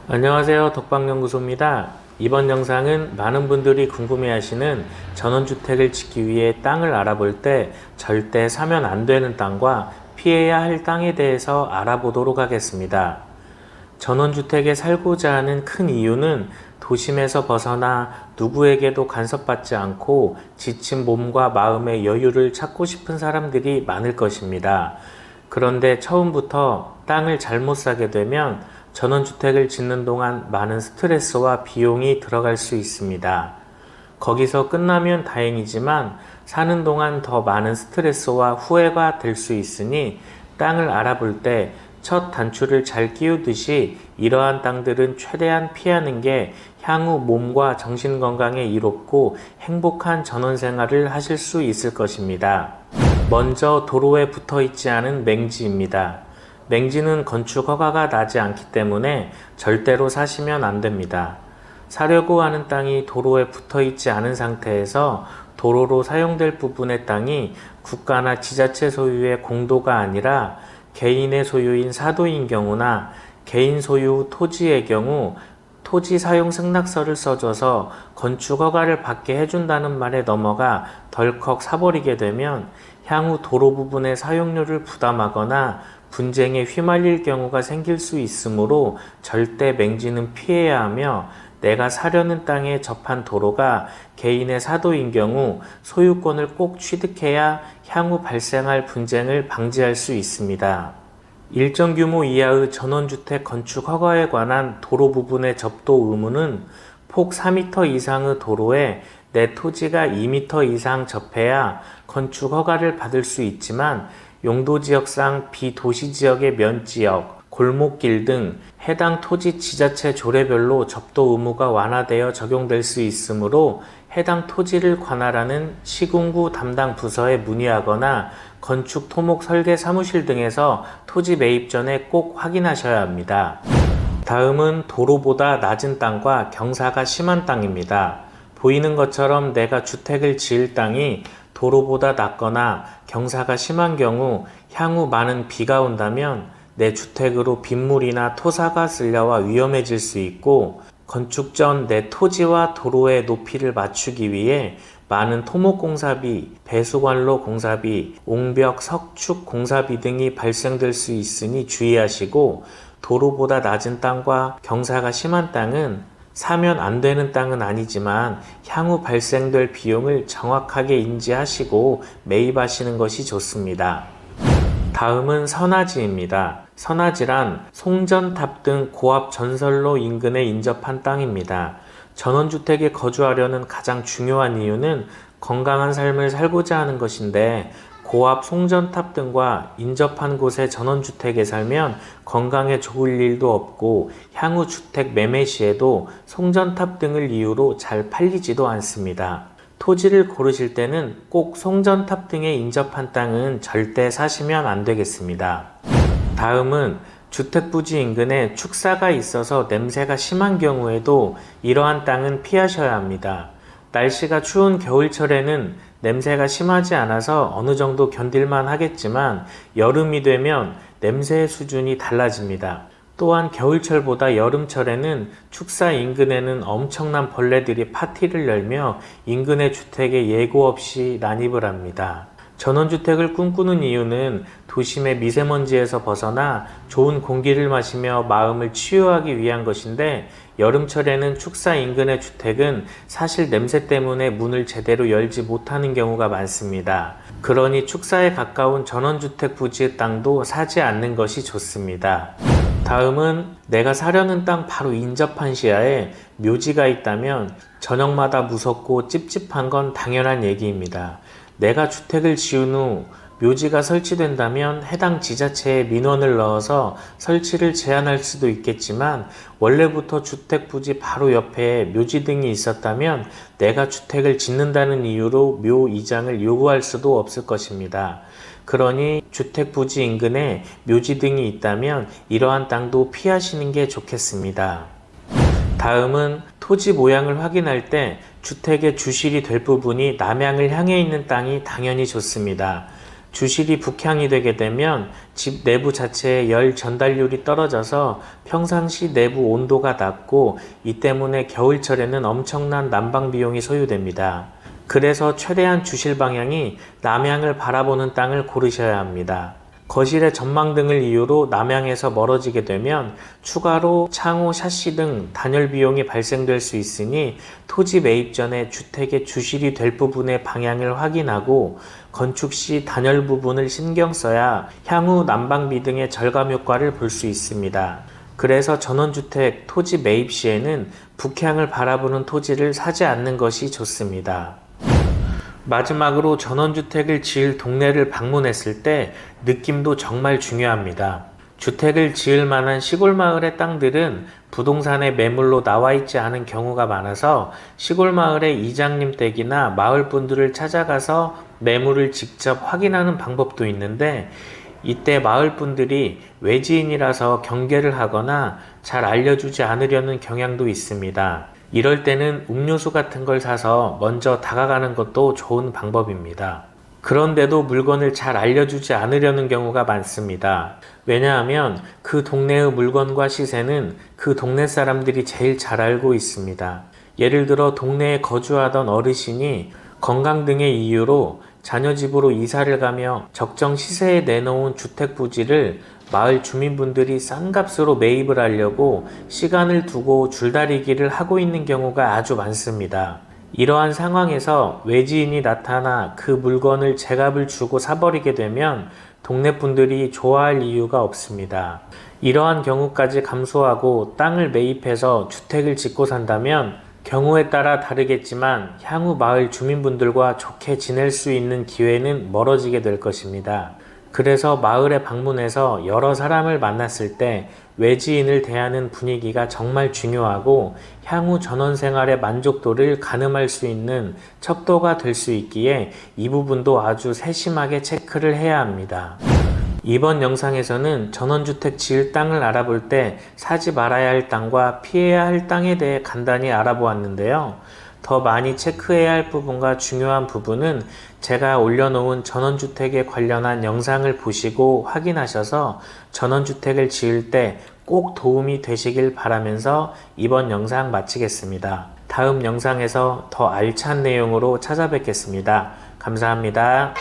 안녕하세요. 덕방연구소입니다. 이번 영상은 많은 분들이 궁금해하시는 전원주택을 짓기 위해 땅을 알아볼 때 절대 사면 안 되는 땅과 피해야 할 땅에 대해서 알아보도록 하겠습니다. 전원주택에 살고자 하는 큰 이유는 도심에서 벗어나 누구에게도 간섭받지 않고 지친 몸과 마음의 여유를 찾고 싶은 사람들이 많을 것입니다. 그런데 처음부터 땅을 잘못 사게 되면 전원주택을 짓는 동안 많은 스트레스와 비용이 들어갈 수 있습니다. 거기서 끝나면 다행이지만 사는 동안 더 많은 스트레스와 후회가 될 수 있으니 땅을 알아볼 때 첫 단추를 잘 끼우듯이 이러한 땅들은 최대한 피하는 게 향후 몸과 정신 건강에 이롭고 행복한 전원생활을 하실 수 있을 것입니다. 먼저 도로에 붙어 있지 않은 맹지입니다. 맹지는 건축 허가가 나지 않기 때문에 절대로 사시면 안 됩니다. 사려고 하는 땅이 도로에 붙어 있지 않은 상태에서 도로로 사용될 부분의 땅이 국가나 지자체 소유의 공도가 아니라 개인의 소유인 사도인 경우나 개인 소유 토지의 경우 토지 사용 승낙서를 써줘서 건축 허가를 받게 해준다는 말에 넘어가 덜컥 사버리게 되면 향후 도로 부분의 사용료를 부담하거나 분쟁에 휘말릴 경우가 생길 수 있으므로 절대 맹지는 피해야 하며 내가 사려는 땅에 접한 도로가 개인의 사도인 경우 소유권을 꼭 취득해야 향후 발생할 분쟁을 방지할 수 있습니다. 일정 규모 이하의 전원주택 건축 허가에 관한 도로 부분의 접도 의무는 폭 4m 이상의 도로에 내 토지가 2m 이상 접해야 건축 허가를 받을 수 있지만 용도지역상 비도시지역의 면지역, 골목길 등 해당 토지 지자체 조례별로 접도 의무가 완화되어 적용될 수 있으므로 해당 토지를 관할하는 시군구 담당 부서에 문의하거나 건축 토목 설계 사무실 등에서 토지 매입 전에 꼭 확인하셔야 합니다. 다음은 도로보다 낮은 땅과 경사가 심한 땅입니다. 보이는 것처럼 내가 주택을 지을 땅이 도로보다 낮거나 경사가 심한 경우 향후 많은 비가 온다면 내 주택으로 빗물이나 토사가 쓸려와 위험해질 수 있고 건축 전 내 토지와 도로의 높이를 맞추기 위해 많은 토목공사비, 배수관로 공사비, 옹벽, 석축 공사비 등이 발생될 수 있으니 주의하시고 도로보다 낮은 땅과 경사가 심한 땅은 사면 안 되는 땅은 아니지만 향후 발생될 비용을 정확하게 인지하시고 매입하시는 것이 좋습니다. 다음은 선화지입니다. 선화지란 송전탑 등 고압 전선로 인근에 인접한 땅입니다. 전원주택에 거주하려는 가장 중요한 이유는 건강한 삶을 살고자 하는 것인데 고압 송전탑 등과 인접한 곳에 전원주택에 살면 건강에 좋을 일도 없고 향후 주택 매매 시에도 송전탑 등을 이유로 잘 팔리지도 않습니다. 토지를 고르실 때는 꼭 송전탑 등에 인접한 땅은 절대 사시면 안 되겠습니다. 다음은 주택부지 인근에 축사가 있어서 냄새가 심한 경우에도 이러한 땅은 피하셔야 합니다. 날씨가 추운 겨울철에는 냄새가 심하지 않아서 어느 정도 견딜만 하겠지만 여름이 되면 냄새의 수준이 달라집니다. 또한 겨울철보다 여름철에는 축사 인근에는 엄청난 벌레들이 파티를 열며 인근의 주택에 예고 없이 난입을 합니다. 전원주택을 꿈꾸는 이유는 도심의 미세먼지에서 벗어나 좋은 공기를 마시며 마음을 치유하기 위한 것인데 여름철에는 축사 인근의 주택은 사실 냄새 때문에 문을 제대로 열지 못하는 경우가 많습니다. 그러니 축사에 가까운 전원주택 부지의 땅도 사지 않는 것이 좋습니다. 다음은 내가 사려는 땅 바로 인접한 시야에 묘지가 있다면 저녁마다 무섭고 찝찝한 건 당연한 얘기입니다. 내가 주택을 지은 후 묘지가 설치된다면 해당 지자체에 민원을 넣어서 설치를 제한할 수도 있겠지만 원래부터 주택 부지 바로 옆에 묘지 등이 있었다면 내가 주택을 짓는다는 이유로 묘 이장을 요구할 수도 없을 것입니다. 그러니 주택 부지 인근에 묘지 등이 있다면 이러한 땅도 피하시는 게 좋겠습니다. 다음은 토지 모양을 확인할 때 주택의 주실이 될 부분이 남향을 향해 있는 땅이 당연히 좋습니다. 주실이 북향이 되게 되면 집 내부 자체의 열 전달률이 떨어져서 평상시 내부 온도가 낮고 이 때문에 겨울철에는 엄청난 난방 비용이 소요됩니다. 그래서 최대한 주실 방향이 남향을 바라보는 땅을 고르셔야 합니다. 거실의 전망등을 이유로 남향에서 멀어지게 되면 추가로 창호, 샤시 등 단열 비용이 발생될 수 있으니 토지 매입 전에 주택의 주실이 될 부분의 방향을 확인하고 건축 시 단열 부분을 신경 써야 향후 난방비 등의 절감 효과를 볼 수 있습니다. 그래서 전원주택 토지 매입 시에는 북향을 바라보는 토지를 사지 않는 것이 좋습니다. 마지막으로 전원주택을 지을 동네를 방문했을 때 느낌도 정말 중요합니다. 주택을 지을 만한 시골 마을의 땅들은 부동산의 매물로 나와 있지 않은 경우가 많아서 시골 마을의 이장님 댁이나 마을 분들을 찾아가서 매물을 직접 확인하는 방법도 있는데 이때 마을 분들이 외지인이라서 경계를 하거나 잘 알려주지 않으려는 경향도 있습니다. 이럴 때는 음료수 같은 걸 사서 먼저 다가가는 것도 좋은 방법입니다. 그런데도 물건을 잘 알려주지 않으려는 경우가 많습니다. 왜냐하면 그 동네의 물건과 시세는 그 동네 사람들이 제일 잘 알고 있습니다. 예를 들어 동네에 거주하던 어르신이 건강 등의 이유로 자녀 집으로 이사를 가며 적정 시세에 내놓은 주택 부지를 마을 주민분들이 싼 값으로 매입을 하려고 시간을 두고 줄다리기를 하고 있는 경우가 아주 많습니다. 이러한 상황에서 외지인이 나타나 그 물건을 제값을 주고 사버리게 되면 동네 분들이 좋아할 이유가 없습니다. 이러한 경우까지 감수하고 땅을 매입해서 주택을 짓고 산다면 경우에 따라 다르겠지만 향후 마을 주민분들과 좋게 지낼 수 있는 기회는 멀어지게 될 것입니다. 그래서 마을에 방문해서 여러 사람을 만났을 때 외지인을 대하는 분위기가 정말 중요하고 향후 전원 생활의 만족도를 가늠할 수 있는 척도가 될 수 있기에 이 부분도 아주 세심하게 체크를 해야 합니다. 이번 영상에서는 전원주택 지을 땅을 알아볼 때 사지 말아야 할 땅과 피해야 할 땅에 대해 간단히 알아보았는데요. 더 많이 체크해야 할 부분과 중요한 부분은 제가 올려놓은 전원주택에 관련한 영상을 보시고 확인하셔서 전원주택을 지을 때 꼭 도움이 되시길 바라면서 이번 영상 마치겠습니다. 다음 영상에서 더 알찬 내용으로 찾아뵙겠습니다. 감사합니다.